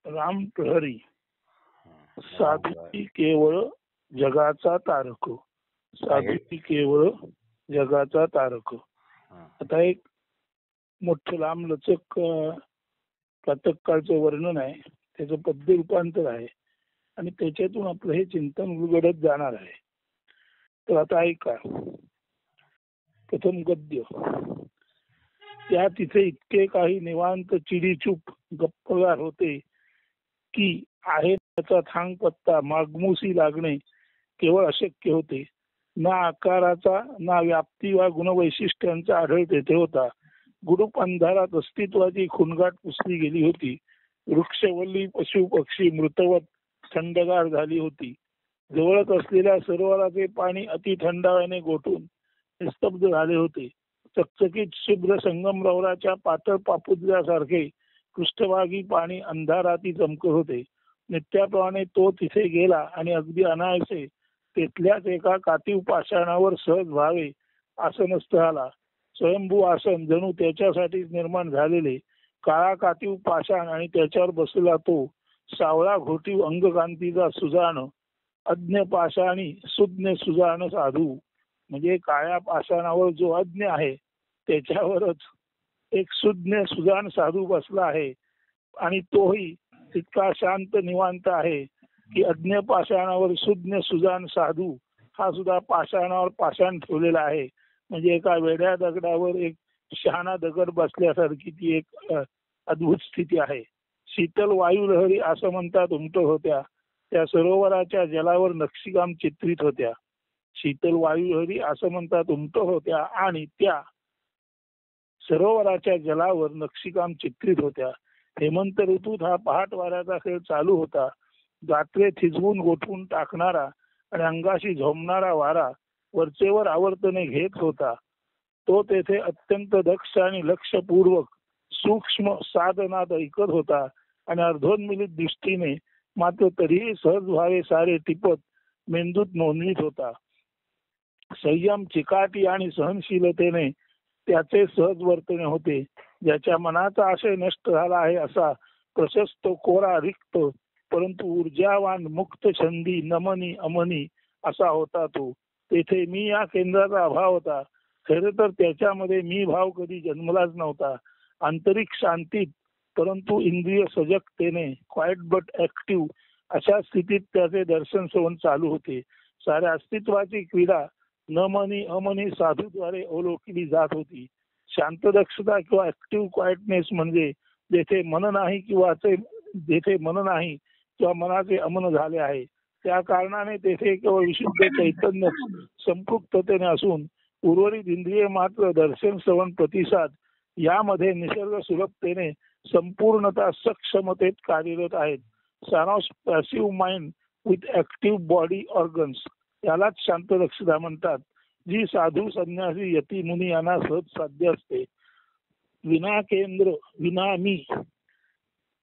राम प्रहरी साधुची केवळ जगाचा तारक. साधुची केवळ जगाचा तारक. आता एक मोठं लांब लचक प्रातःकाळचं वर्णन आहे, त्याचं पद्य रूपांतर आहे आणि त्याच्यातून आपलं हे चिंतन उलगडत जाणार आहे. तर आता ऐका. प्रथम गद्य. त्या तिथे इतके काही निवांत चिडीचूप गप्पगार होते की आहे त्याचा थांग पत्ता मागमुसी लागणे केवळ अशक्य होते. ना आकाराचा ना व्याप्ती वा गुणवैशिष्ट्यांचा आढळ तेथे होता. गुडूप अंधारात अस्तित्वाची खुणगाट पुसली गेली होती. वृक्षवल्ली पशु पक्षी मृतवत थंडगार झाली होती. जवळच असलेल्या सरोवराचे पाणी अति थंडाव्याने गोठून निस्तब्ध झाले होते. चकचकीत शुभ्र संगमरवराच्या पातळ पापुद्र्यासारखे पृष्ठभागी पाणी अंधाराती चमकत होते. नित्याप्रमाणे तो तिथे गेला आणि अगदी अनायसे तिथल्याच एका कातीव पाषाणावर सहज व्हावे आसनस्थ झाला. स्वयंभू आसन जणू त्याच्यासाठीच निर्माण झालेले. काळा कातीव पाषाण आणि त्याच्यावर बसला तो सावळा घोटीव अंगकांतीचा सुजाण अज्ञ पाषाणी सुज्ञ सुजाण साधू. म्हणजे काळ्या पाषाणावर जो अज्ञ आहे त्याच्यावरच एक सुज्ञ सुजाण साधू बसला आहे आणि तोही तितका शांत निवांत आहे की अज्ञ पाषाणावर सुज्ञ सुजाण साधू हा सुद्धा पाषाणावर पाषाण ठेवलेला आहे. म्हणजे एका वेड्या दगडावर एक शहाणा दगड बसल्यासारखी ती एक अद्भुत स्थिती आहे. शीतल वायू लहरी असं म्हणतात उमटत होत्या. त्या सरोवराच्या जलावर नक्षीकाम चित्रित होत्या. शीतल वायू लहरी असं म्हणतात उमटत होत्या आणि त्या सरोवराच्या जलावर नक्षीकाम चित्रित होत्या. हेमंत ऋतूत हा पहाट वाऱ्याचा खेळ चालू होता. गात्रे थिजवून गोठवून टाकणारा आणि अंगाशी झोंबणारा वारा वरचेवर आवर्तने घेत होता. तो तेथे अत्यंत दक्ष आणि लक्षपूर्वक सूक्ष्म साधनात ऐकत होता आणि अर्धोन्मिलित दृष्टीने मात्र तरीही सहज व्हावे सारे टिपत मेंदूत नोंदवित होता. संयम चिकाटी आणि सहनशीलतेने त्याचे सहज वर्तने होते. ज्याच्या मनाचा आशय नष्ट झाला आहे असा प्रशस्त कोरा रिक्त परंतु ऊर्जावान मुक्त छंदी नमनी अमनी असा होता तो. तेथे मी या केंद्राचा अभाव होता. खरे तर त्याच्यामध्ये मी भाव कधी जन्मलाच नव्हता. आंतरिक शांतीत परंतु इंद्रिय सजगतेने क्वाइट बट ऍक्टिव्ह अशा स्थितीत त्याचे दर्शन श्रवण चालू होते. साऱ्या अस्तित्वाची क्रीडा न मनी अमनी साधूद्वारे अवलोकली जात होती. शांत दक्षता किंवा ऍक्टिव्ह क्वाइटनेस म्हणजे जेथे मन नाही किंवा मनाचे अमन झाले आहे त्या कारणाने तेथे केवळ विशुद्ध चैतन्य संपृक्ततेने असून उर्वरित इंद्रिय मात्र दर्शन श्रवण प्रतिसाद यामध्ये निसर्ग सुलभतेने संपूर्णतः सक्षमतेत कार्यरत आहेत. Son of passive mind with active body organs यालाच शांत दक्षता म्हणतात, जी साधू संन्यासी यती मुनी यांना सहज साध्य असते. विना केंद्र विना मी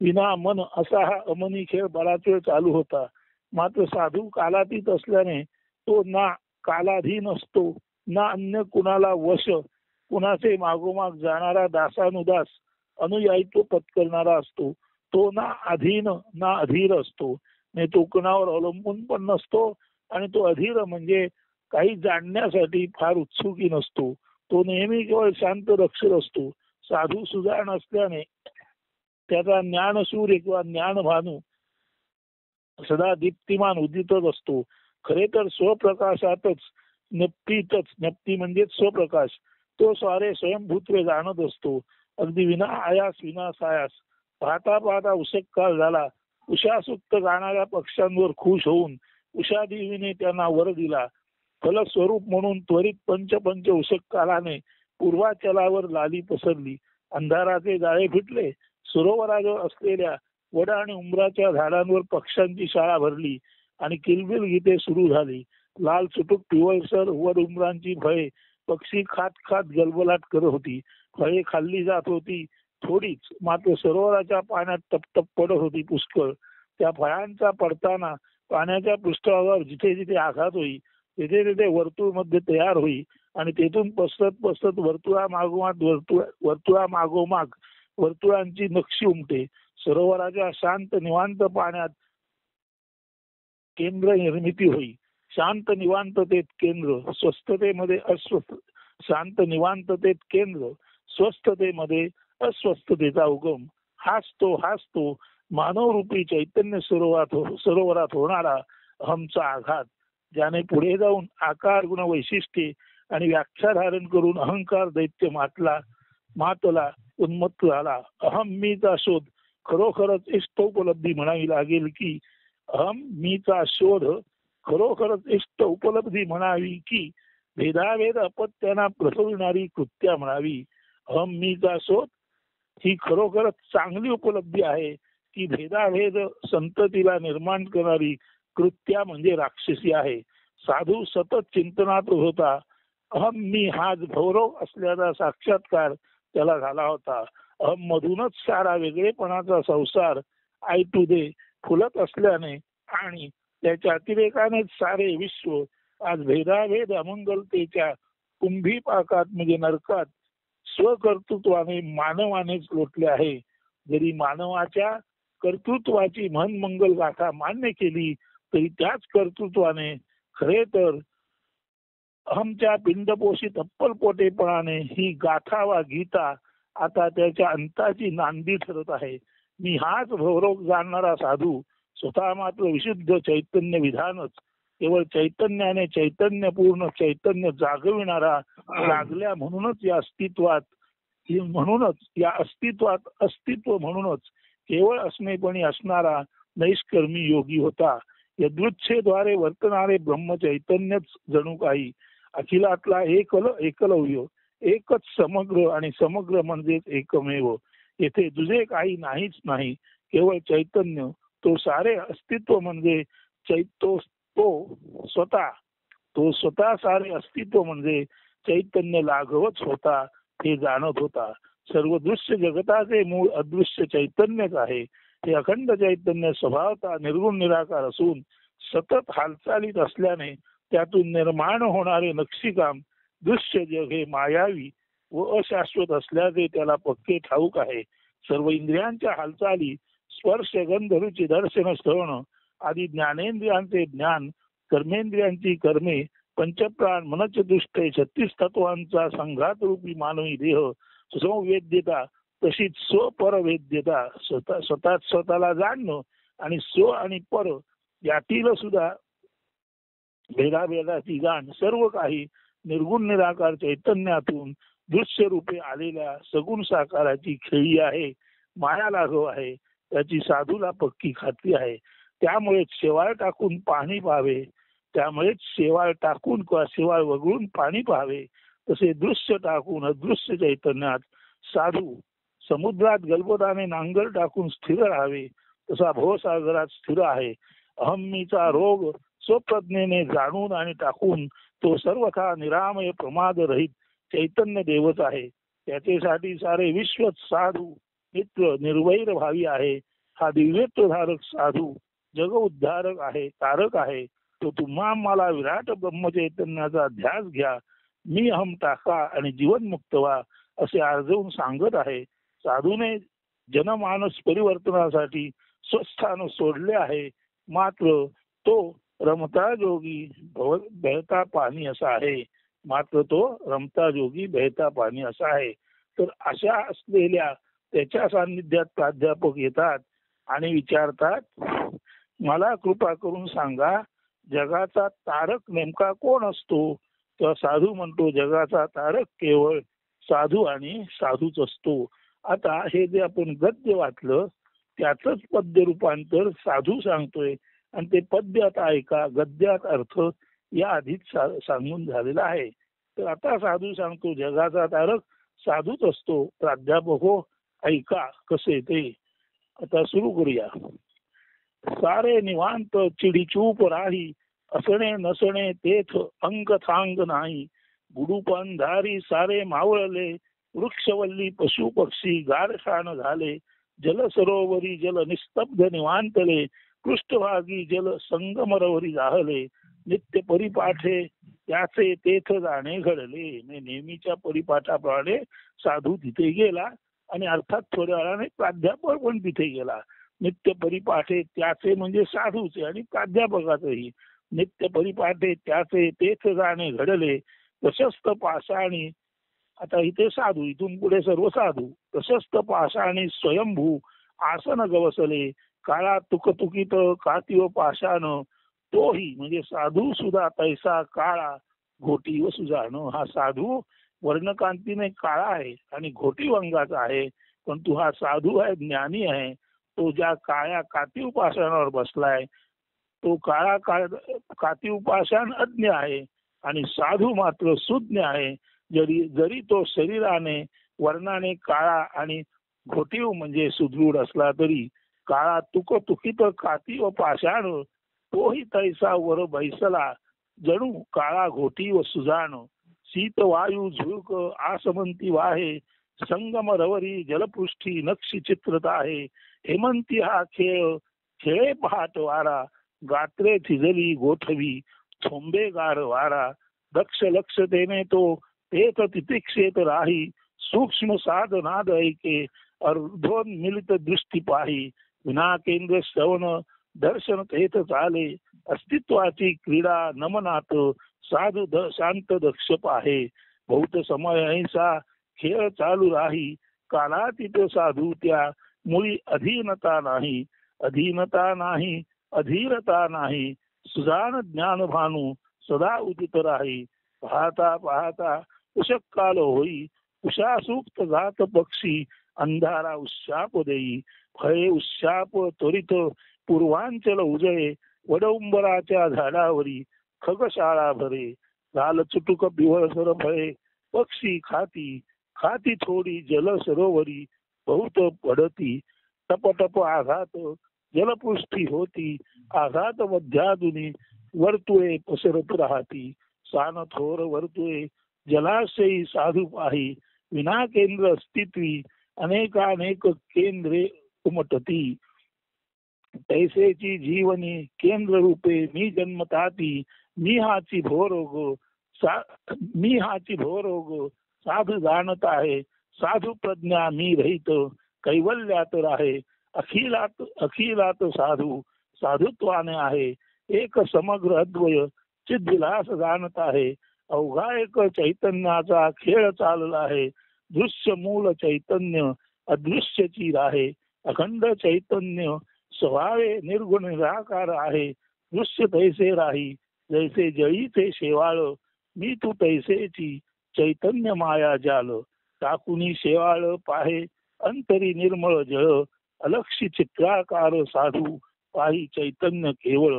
विना मन असा हा अमनी खेळ बराच वेळ चालू होता. मात्र साधू कालातीत असल्याने तो ना कालाधीन असतो ना अन्य कुणाला वश, कुणाचे मागोमाग जाणारा दासानुदास अनुयायित्व पत्करणारा असतो. तो ना अधीन ना अधीर असतो. म्हणजे तो कुणावर अवलंबून पण नसतो आणि तो अधीर म्हणजे काही जाणण्यासाठी फार उत्सुकी नसतो. तो नेहमी केवळ शांत रक्षक असतो. साधू सुजाण असल्याने त्याचा ज्ञानसूर्य किंवा ज्ञानभानू सदा दीप्तिमान उदितच असतो. खरे तर स्वप्रकाशातच नप्ती म्हणजेच स्वप्रकाश तो सारे स्वयंभूत्वे जाणत असतो. अगदी विना आयास विना सायास. पाहता पाहता उशक काळ झाला. उषासुक्त गाणाऱ्या पक्ष्यांवर खुश होऊन उषादेवीने त्यांना वर दिला. फलस्वरूप म्हणून त्वरित पंच उशक कालाने पूर्वाचलावर लाली पसरली. अंधाराचे जाळे फिटले. सरोवराजवळ असलेल्या वड आणि उंबराच्या झाडांवर पक्ष्यांची शाळा भरली आणि किलबिल गीते सुरू झाली. लाल चुटूक पिवळसर वड उंबरांची फळे पक्षी खात खात गलबलाट करत होती. फळे खाल्ली जात होती थोडीच, मात्र सरोवराच्या पाण्यात टपटप पडत होती पुष्कळ. त्या फळांचा पडताना पाण्याच्या पृष्ठभागावर जिथे जिथे आघात होई तिथे तिथे वर्तुळ मध्ये तयार होई आणि तेथून पसरत वर्तुळामागोमाग वर्तुळांची नक्षी उमटे. सरोवराच्या शांत निवांत पाण्यात केंद्र निर्मिती होई. शांत निवांततेत केंद्र, स्वस्थतेमध्ये अस्वस्थ, शांत निवांततेत केंद्र, स्वस्थतेमध्ये अस्वस्थतेचा उगम. हाच तो मानवरूपी चैतन्य सरोवरात होणारा अहमचा आघात, ज्याने पुढे जाऊन आकार गुण वैशिष्ट्ये आणि व्याख्या धारण करून अहंकार दैत्य मातला उन्मत्त झाला. अहम मीचा शोध खरोखरच इष्टोपलब्धी म्हणावी लागेल की अहम मीचा शोध खरोखरच इष्ट उपलब्धी म्हणावी की भेदाभेद अपत्यांना प्रसविणारी कृत्या म्हणावी. अहम मीचा शोध ही खरोखरच चांगली उपलब्धी आहे की भेदाभेद संततीला निर्माण करणारी कृत्या म्हणजे राक्षसी आहे. साधू सतत चिंतनात होता. अहम मी हाच भौरव असल्याचा साक्षात्कार त्याला झाला होता. अहम मधूनच सारा वेगळेपणाचा संसार आय टू दे फुलत असल्याने आणि त्याच्या अतिरेकानेच सारे विश्व आज भेदाभेद अमंगलतेच्या कुंभीपाकात म्हणजे नरकात स्वकर्तृत्वाने मानवानेच लोटले आहे. जरी मानवाच्या कर्तृत्वाची मनमंगल गाथा मान्य केली तरी त्याच कर्तृत्वाने खरे तर अहमच्या पिंडपोषित अप्पलपोटेपणाने ही गाथा वा गीता आता त्याच्या अंताची नांदी ठरत आहे. मी हाच भवरोग जाणणारा साधू स्वतः मात्र विशुद्ध चैतन्य विधानच केवळ चैतन्याने चैतन्यपूर्ण चैतन्य जागविणारा लागल्या म्हणूनच या अस्तित्वात अस्तित्व म्हणूनच केवळ असणेपणी असणारा नैष्कर्मी योगी होता. यदृच्छेद्वारे वर्तणारे ब्रह्मचैतन्यच जणू काही अखिलातला एकलव्य एकच समग्र आणि समग्र म्हणजेच एकमेव. येथे तुझे काही नाहीच नाही, केवळ चैतन्य. तो सारे अस्तित्व म्हणजे तो स्वतः सारे अस्तित्व म्हणजे चैतन्य लाघवच होता हे जाणत होता. सर्व दृश्य जगताचे मूळ अदृश्य चैतन्यच आहे. हे अखंड चैतन्य स्वभावता निर्गुण निराकार असून सतत हालचालीत असल्याने त्यातून निर्माण होणारे नक्षीकाम दृश्य जग हे मायावी व अशाश्वत असल्याचे त्याला पक्के ठाऊक आहे. सर्व इंद्रियांच्या हालचाली स्पर्श गंध रुची दर्शन श्रवण आदी ज्ञानेंद्रियांचे ज्ञान, कर्मेंद्रियांची कर्मे, पंचप्राण मनचतुष्टय 36 तत्वांचा संघात रूपी मानवी देह संवेद्यता, तशीच स्वपरवेद्यता स्वतःला जाणणं आणि स्व आणि पर यातील सुद्धा भेदाभेदाची जाण सर्व काही निर्गुण निराकार चैतन्यातून दृश्य रूपे आलेल्या सगुण साकाराची खेळी आहे. माया लाघव आहे त्याची साधूला पक्की खात्री आहे. त्यामुळेच शेवाळ टाकून पाणी पाहावे, त्यामुळेच शेवाळ टाकून किंवा शेवाळ वगळून पाणी पाहावे. तसे दृश्य टाकून अदृश्य चैतन्यात साधू समुद्रात गलबताने नांगर टाकून स्थिर राहावे. तसा भवसागरात स्थिर आहे. अहम्मीचा रोग स्वप्रज्ञेने जाणून आणि टाकून तो सर्वथा निरामय प्रमाद रहित चैतन्य देवच आहे. त्याच्यासाठी सारे विश्व साधू मित्र निर्वैर भावी आहे. हा दिव्यत्वधारक साधू जग उद्धारक आहे, तारक आहे. तो तुम्हा मला विराट ब्रह्मचैतन्याचा ध्यास घ्या, मी अहम टाका आणि जीवन मुक्त व्हा असे आर्जवून सांगत आहे. साधूने जनमानस परिवर्तनासाठी स्वस्थान सोडले आहे, मात्र तो रमता जोगी बहता पाणी असा आहे. तर अशा असलेल्या त्याच्या सान्निध्यात प्राध्यापक येतात आणि विचारतात, मला कृपा करून सांगा जगाचा तारक नेमका कोण असतो? तर साधू म्हणतो, जगाचा तारक केवळ साधू आणि साधूच असतो. आता हे जे आपण गद्य वाचलं त्याचंच पद्य रूपांतर साधू सांगतोय आणि ते पद्य आता ऐका. गद्यात अर्थ या आधीच सांगून झालेला आहे. तर आता साधू सांगतो जगाचा तारक साधूच असतो. प्राध्यापक हो ऐका कसे ते. आता सुरू करूया. सारे निवांत चिडीचूप राही, असणे नसणे तेथ अंग थांग नाही. गुडूपंधारी सारे मावळले, वृक्षवल्ली पशु पक्षी गारशान झाले. जल सरोवरी जल निस्तब्ध निवांतले, पृष्ठभागी जल संगमरवरी जाहले. नित्य परिपाठे त्याचे तेथ जाणे घडले. नेहमीच्या परिपाठाप्रमाणे साधू तिथे गेला आणि अर्थात थोड्या वेळाने प्राध्यापक पण तिथे गेला. नित्य परिपाठे त्याचे म्हणजे साधूचे आणि प्राध्यापकाचंही नित्य परिपाठे त्याचे तेच जाणे घडले प्रशस्त पाषाणी. आता इथे साधू, इथून पुढे सर्व साधू. प्रशस्त पाषाणी स्वयंभू आसन गवसले काळा तुकतुकीत काती पाषाण तोही म्हणजे साधू सुद्धा तैसा काळा घोटी व सुजाण. हा साधू वर्णकांतीने काळा आहे आणि घोटी वंगाचा आहे, पण तू हा साधू आहे, ज्ञानी आहे. तो ज्या काळ्या काती पाषाणावर बसलाय तो काळा काती उपासन अज्ञ आहे आणि साधू मात्र सुज्ञ आहे. जरी जरी तो शरीराने वर्णाने काळा आणि घोटीव म्हणजे सुदृढ असला तरी काळा तुकीत काती व पाषाण तोही तैसा वर बैसला जणू काळा घोटी व सुजाण. शीत वायू झुळक आसमंती वाहे संगम रवरी जलपृष्ठी नक्षी चित्रत आहे. हेमंती हा खेळ खेळे पहाट वारा गात्रे थिजली गोठवी थोंबे गार वारा. दक्ष लक्षतेने तो तेच तितिक्षेत राही सूक्ष्म साधनाद ऐके अर्धोन मिलित दृष्टी पाही. विना केंद्र श्रवण दर्शन तेथ चाले अस्तित्वाची क्रीडा नमनात साधू शांत दक्ष पाहे. बहुत समय ऐसा खेळ चालू राही कालातीत साधू त्या मुळी अधीनता नाही. अधीनता नाही अधीरता नाही सुजान ज्ञान भानू सदा उदित राही. पाहता पाहता उशक काल होई उषासूक्त गात पक्षी अंधारा उशाप देई. फळे उशाप त्वरित पूर्वांचल उजळे वडउंबराच्या झाडावरी खगशाळा भरे. लाल चुटुक पिवळसर फळे पक्षी खाती खाती थोडी जल सरोवरी बहुत पडती. टपटप आघात जलपुष्टी होती आघात मध्याधुनी वर्तुळे पसरत राहती. सान थोर वर्तुळे जलाशयी साधू पाही विना केंद्र अस्तित्वी अनेकानेक केंद्रे उमटती. तैसेची जीवनी केंद्र रूपे मी जन्मताती मी हाची भोरोग मी हाची भोरोग साधू जाणत आहे. साधू प्रज्ञा मी रहित कैवल्यात राहे. अखिलात अखिलात साधू साधुत्वाने आहे. एक समग्र अद्वय चिद्विलास जाणत आहे. अवघा एक चैतन्याचा खेळ चालला आहे. दृश्य मूल चैतन्य अदृश्यची राहे. अखंड चैतन्य स्वभावे निर्गुण निराकार आहे. दृश्य तैसे राही जैसे जळीचे शेवाळ मी तू तैसेची चैतन्य माया जाल. टाकुनी शेवाळ पाहे अंतरी निर्मळ जळ अलक्षी चित्राकार साधू पाही चैतन्य केवळ.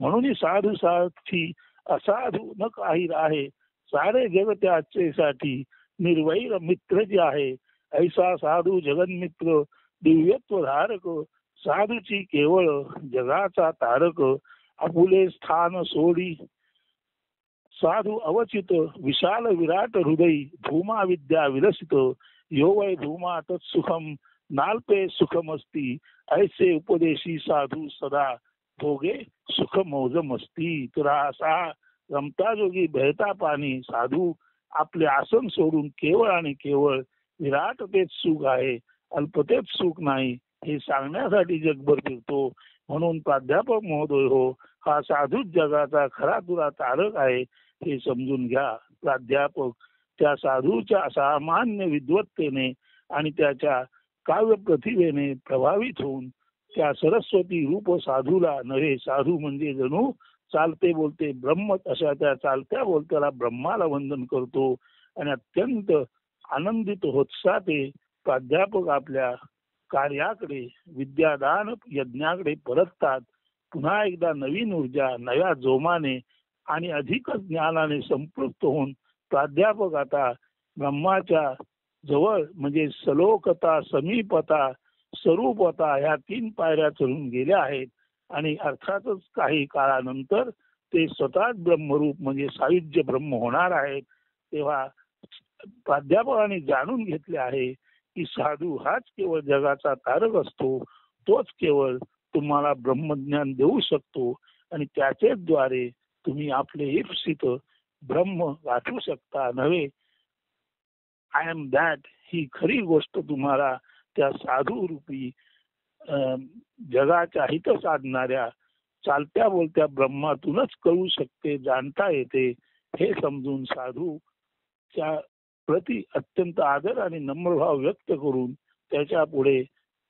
म्हणून साधू साक्षी असाधू न काही राहे. सारे जग त्याचेसाठी निर्वैर मित्र जे आहे. ऐसा साधू जगन्मित्र दिव्यत्व धारक साधूची केवळ जगाचा तारक. आपुले स्थान सोडी साधू अवचित विशाल विराट हृदयी धूमा विद्या विलसित. यो वै धूमा तत्सुखम नाल्पे सुखमस्ती ऐसे उपदेशी साधू सदा भोगे सुख मौज मस्ती. तुरा असा रमता जोगी बहता पाणी साधू आपले आसन सोडून केवळ आणि केवळ विराटतेच सुख आहे अल्पतेच सुख नाही हे सांगण्यासाठी जगभर फिरतो. म्हणून प्राध्यापक महोदय हो, हा साधूच जगाचा खरा तुरा तारक आहे हे समजून घ्या. प्राध्यापक त्या साधूच्या असामान्य विद्वत्तेने आणि त्याच्या काव्य प्रतिभेने प्रभावित होऊन त्या सरस्वती रूप साधूला नव्हे, साधू म्हणजे जणू चालते बोलते ब्रह्म, अशा त्या चालत्या बोलत्याला ब्रह्माला वंदन करतो आणि अत्यंत आनंदित होत्साते प्राध्यापक आपल्या कार्याकडे विद्यादान यज्ञाकडे परततात. पुन्हा एकदा नवीन ऊर्जा नव्या जोमाने आणि अधिक ज्ञानाने संपृक्त होऊन प्राध्यापक आता ब्रह्माच्या जवळ म्हणजे सलोकता समीपता स्वरूपता ह्या 3 पायऱ्या चढून गेल्या आहेत. आणि अर्थातच काही काळानंतर ते स्वतःच ब्रह्मरूप म्हणजे सायुज्य ब्रह्म होणार आहेत. तेव्हा प्राध्यापकांनी जाणून घेतले आहे की साधू हाच केवळ जगाचा तारक असतो. तोच केवळ तुम्हाला ब्रह्मज्ञान देऊ शकतो आणि त्याचेच द्वारे तुम्ही आपले ईप्सित ब्रह्म गाठू शकता नव्हे. आय एम दॅट ही खरी गोष्ट तुम्हाला त्या साधू रूपी जगाच्या हित साधणाऱ्या चालत्या बोलत्या ब्रह्मातूनच कळू शकते, जाणता येते. हे समजून साधूच्या प्रति अत्यंत आदर आणि नम्रभाव व्यक्त करून त्याच्या पुढे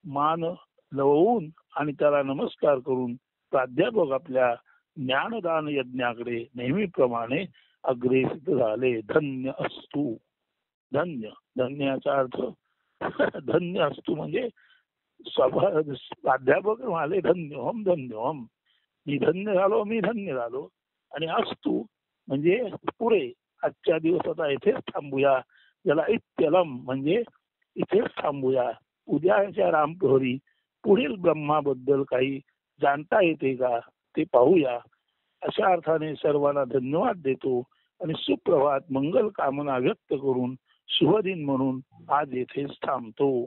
मान लवून आणि त्याला नमस्कार करून प्राध्यापक आपल्या ज्ञानदान यज्ञाकडे नेहमीप्रमाणे अग्रेसित झाले. धन्य असतू. धन्य, धन्याचा अर्थ धन्य असतू म्हणजे प्राध्यापक म्हणाले धन्य हम, धन्य हम. मी धन्य झालो, मी धन्य झालो. आणि असतू म्हणजे पुरे, आजच्या दिवस आता इथेच थांबूया. ज्याला इत्यलम म्हणजे इथेच थांबूया. उद्याच्या रामप्रहरी पुढील ब्रह्माबद्दल काही जाणता येते का ते पाहूया. अशा अर्थाने सर्वांना धन्यवाद देतो आणि सुप्रभात मंगल कामना व्यक्त करून शुभदिन म्हणून आज येथेच थांबतो.